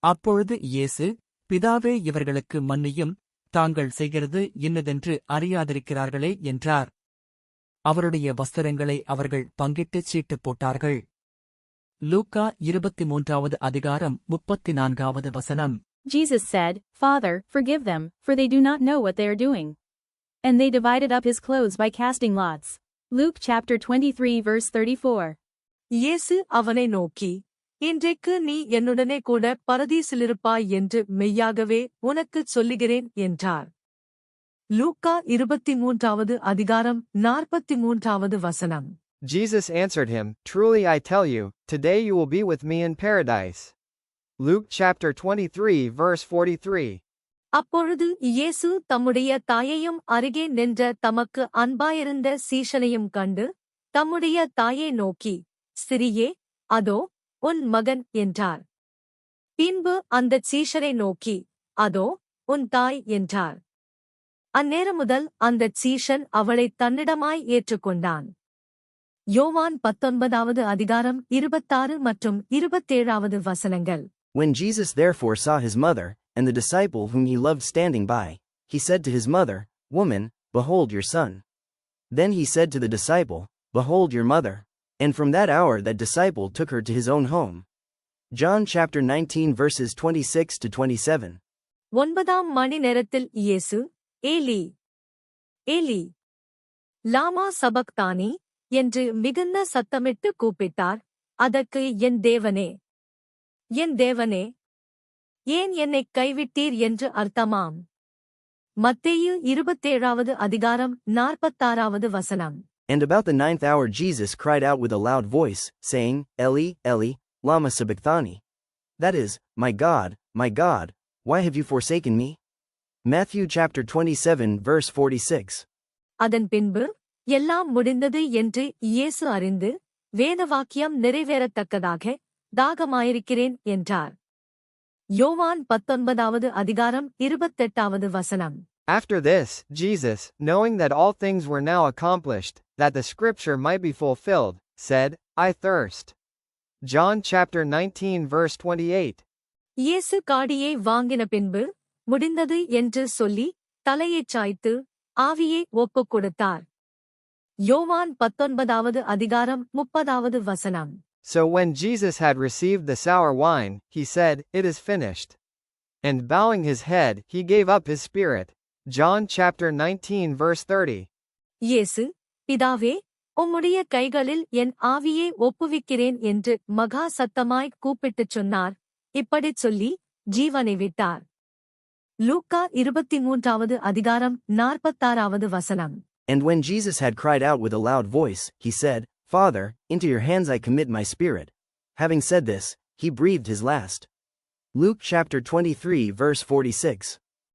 அப்பொழுது இயேசு, பிதாவே இவர்களுக்கு மன்னியும், தாங்கள் செய்கிறது இன்னதென்று அறியாதிருக்கிறார்களே என்றார். அவருடைய வஸ்திரங்களை அவர்கள் பங்கிட்டுச் சீட்டு போட்டார்கள். லூக்கா 23வது அதிகாரம் 34வது வசனம். Jesus said, Father, forgive them, for they do not know what they are doing. And they divided up his clothes by casting lots. Luke chapter 23 verse 34. இயேசு அவனை நோக்கி, இன்றைக்கு நீ என்னுடனே கூட பரதீசிலிருப்பாய் என்று மெய்யாகவே உனக்குச் சொல்லுகிறேன் என்றார். லூக்கா 23வது அதிகாரம் 43வது வசனம். Jesus answered him, Truly I tell you, today you will be with me in paradise. Luke chapter 23 verse 43. அப்பொழுது இயேசு தம்முடைய தாயையும் அருகே நின்ற தமக்கு அன்பாயிருந்த சீஷனையும் கண்டு, தம்முடைய தாயை நோக்கி, ஸ்திரியே, அதோ உன் மகன் என்றார். பின்பு அந்தச் சீஷரை நோக்கி, அதோ உன் தாய் என்றார். அந்நேரம் முதல் அந்தச் சீஷன் அவளைத் தன்னிடமாய் ஏற்றுக்கொண்டான். யோவான் 19வது அதிகாரம் 26 மற்றும் 27வது வசனங்கள். When Jesus therefore saw his mother, and the disciple whom he loved standing by, he said to his mother, Woman, behold your son. Then he said to the disciple, Behold your mother. And from that hour that disciple took her to his own home. John chapter 19 verses 26 to 27. 9ஆம் மணி நேரத்தில் இயேசு, Eli, Eli, லாமா சபக்தானி என்று மிகுந்த சத்தமிட்டு கூப்பிட்டார். அதற்கு என் தேவனே, என் தேவனே, ஏன் என்னைக் கைவிட்டீர் என்று அர்த்தமாம். மத்தேயு 27வது அதிகாரம் 46வது வசனம். And about the 9th hour Jesus cried out with a loud voice, saying, Eli, Eli, lama sabachthani. That is, my God, why have you forsaken me? Matthew chapter 27 verse 46. அதன் பின்பு, எல்லாம் முடிந்தது என்று இயேசு அறிந்து, வேதவாக்கியம் நிறைவேறத்தக்கதாக, தாகமாயிருக்கிறேன் என்றார். யோவான் 19வது அதிகாரம் 28வது வசனம். After this, Jesus, knowing that all things were now accomplished, that the scripture might be fulfilled, said, I thirst. John chapter 19 verse 28. இயேசு காடியை வாங்கின பின்பு, முடிந்தது என்று சொல்லி, தலையைச் சாய்த்து, ஆவியை ஒப்புக் கொடுத்தார். யோவான் 19வது அதிகாரம் 30வது வசனம். So when Jesus had received the sour wine, he said, It is finished. And bowing his head, he gave up his spirit. John chapter 19 verse 30. இயேசு, பிதாவே, உம்முடைய கைகளில் என் ஆவியை ஒப்புவிக்கிறேன் என்று மகா சத்தமாய் கூப்பிட்டுச் சொன்னார். இப்படிச் சொல்லி, ஜீவனை விட்டார். லூக்கா 23வது அதிகாரம் 46வது வசனம். And when Jesus had cried out with a loud voice, he said, Father, into your hands I commit my spirit. Having said this, he breathed his last. Luke chapter 23 verse 46.